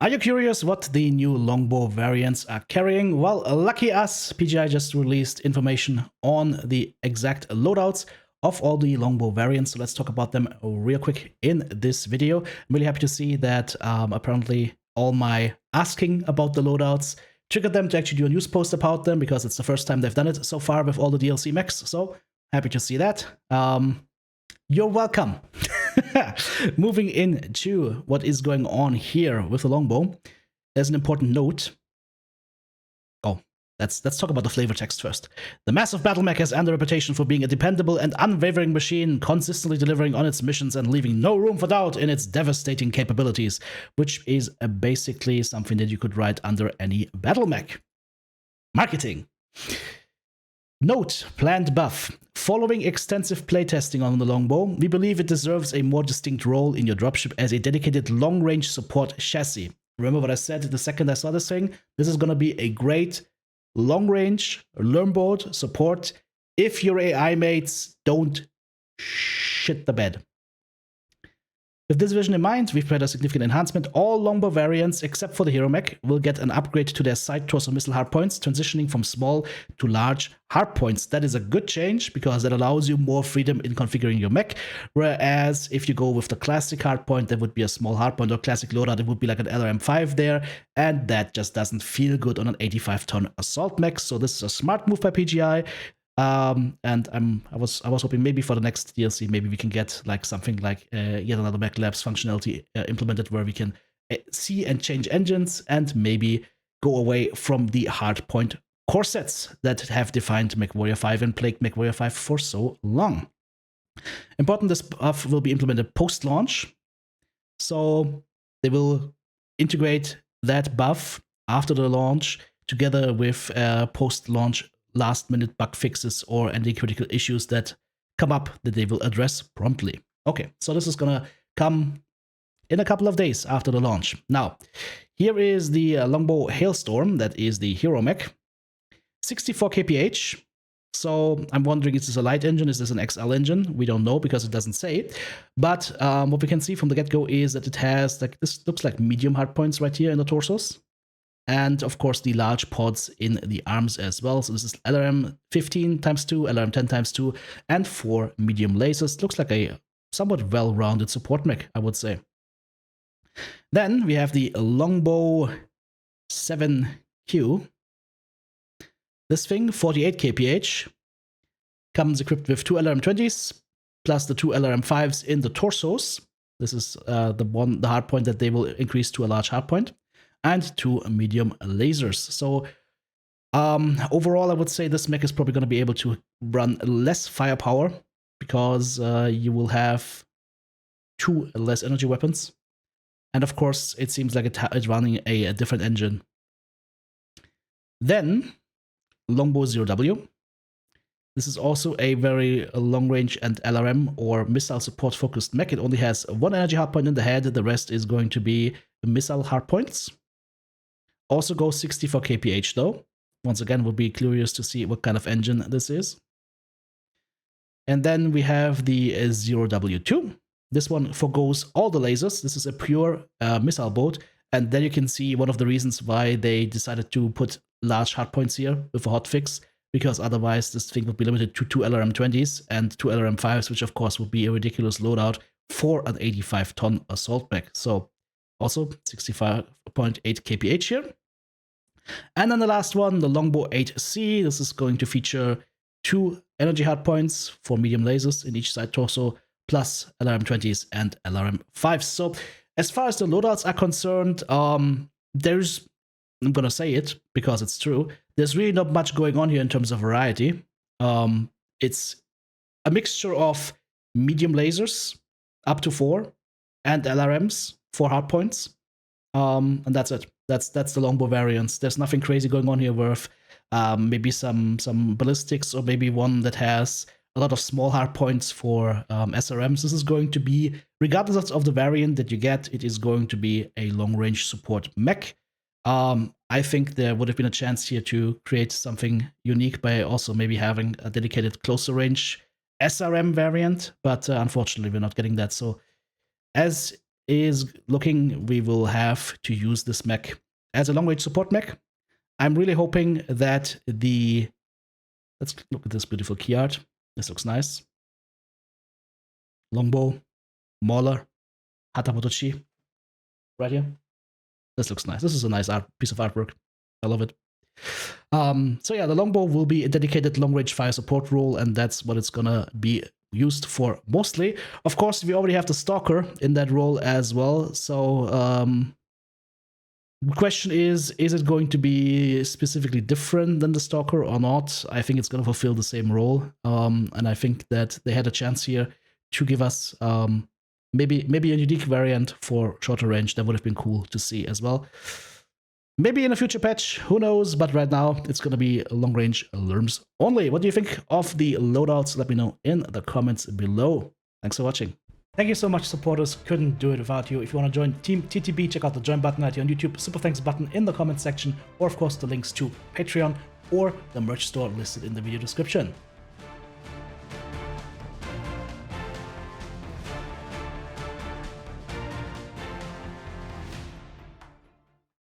Are you curious what the new Longbow variants are carrying? Well, lucky us, PGI just released information on the exact loadouts of all the Longbow variants. So let's talk about them real quick in this video. I'm really happy to see that apparently all my asking about the loadouts triggered them to actually do a news post about them, because it's the first time they've done it so far with all the DLC mechs. So happy to see that. You're welcome. Moving into what is going on here with the Longbow, there's an important note. Oh, let's talk about the flavor text first. The massive battle mech has earned a reputation for being a dependable and unwavering machine, consistently delivering on its missions and leaving no room for doubt in its devastating capabilities, which is basically something that you could write under any battle mech. Marketing. Note, planned buff. Following extensive playtesting on the Longbow, we believe it deserves a more distinct role in your dropship as a dedicated long-range support chassis. Remember what I said the second I saw this thing? This is going to be a great long-range Longbow support if your AI mates don't shit the bed. With this vision in mind, we've prepared a significant enhancement. All Longbow variants, except for the Hero Mech, will get an upgrade to their side torso missile hardpoints, transitioning from small to large hardpoints. That is a good change, because that allows you more freedom in configuring your mech. Whereas if you go with the classic hardpoint, that would be a small hardpoint, or classic loadout, it would be like an LRM5 there, and that just doesn't feel good on an 85-ton assault mech. So this is a smart move by PGI. And I was hoping maybe for the next DLC, maybe we can get like something like yet another Mech Labs functionality implemented, where we can see and change engines, and maybe go away from the hardpoint corsets that have defined Mechwarrior 5 and plagued Mechwarrior 5 for so long. Important, this buff will be implemented post-launch, so they will integrate that buff after the launch together with post-launch last-minute bug fixes or any critical issues that come up that they will address promptly. Okay, so this is gonna come in a couple of days after the launch. Now, here is the Longbow Hailstorm, that is the Hero Mech. 64 kph. So I'm wondering, is this a light engine? Is this an XL engine? We don't know, because it doesn't say. But what we can see from the get-go is that it has, like, this looks like medium hardpoints right here in the torsos. And of course, the large pods in the arms as well. So this is LRM 15 x 2, LRM 10 x 2, and 4 medium lasers. Looks like a somewhat well-rounded support mech, I would say. Then we have the Longbow 7Q. This thing, 48 kph, comes equipped with 2 LRM 20s, plus the 2 LRM 5s in the torsos. This is the hardpoint that they will increase to a large hardpoint, and 2 medium lasers. So overall, I would say this mech is probably going to be able to run less firepower, because you will have 2 less energy weapons. And of course, it seems like it's running a different engine. Then, Longbow 0W. This is also a very long-range and LRM or missile support-focused mech. It only has 1 energy hardpoint in the head. The rest is going to be missile hardpoints. Also goes 64 kph though. Once again, we'll be curious to see what kind of engine this is. And then we have the 0W2. This one forgoes all the lasers. This is a pure missile boat. And then you can see one of the reasons why they decided to put large hardpoints here with a hotfix, because otherwise this thing would be limited to 2 LRM 20s and 2 LRM 5s, which of course would be a ridiculous loadout for an 85-ton assault mech. So also 65.8 kph here. And then the last one, the Longbow 8C. This is going to feature 2 energy hardpoints, 4 medium lasers in each side torso, plus LRM 20s and LRM 5s. So as far as the loadouts are concerned, there's, I'm gonna say it because it's true, there's really not much going on here in terms of variety. It's a mixture of medium lasers, up to 4, and LRMs, 4 hardpoints. And that's it. That's the Longbow variants. There's nothing crazy going on here with maybe some ballistics, or maybe one that has a lot of small hardpoints for SRMs. This is going to be, regardless of the variant that you get, it is going to be a long-range support mech. I think there would have been a chance here to create something unique by also maybe having a dedicated closer range SRM variant, but unfortunately we're not getting that. So as is looking we will have to use this mech as a long-range support mech. I'm really hoping that the... Let's look at this beautiful key art. This looks nice. Longbow, Mauler, Hatamotochi, right here. This looks nice. This is a nice piece of artwork. I love it. So yeah, the Longbow will be a dedicated long-range fire support role, and that's what it's gonna be used for mostly. Of course, we already have the Stalker in that role as well, so the question is it going to be specifically different than the Stalker or not? I think it's gonna fulfill the same role, and I think that they had a chance here to give us maybe a unique variant for shorter range. That would have been cool to see as well. Maybe in a future patch, who knows, but right now it's going to be long-range alarms only. What do you think of the loadouts? Let me know in the comments below. Thanks for watching. Thank you so much, supporters. Couldn't do it without you. If you want to join Team TTB, check out the join button right here on YouTube, super thanks button in the comments section, or of course the links to Patreon or the merch store listed in the video description.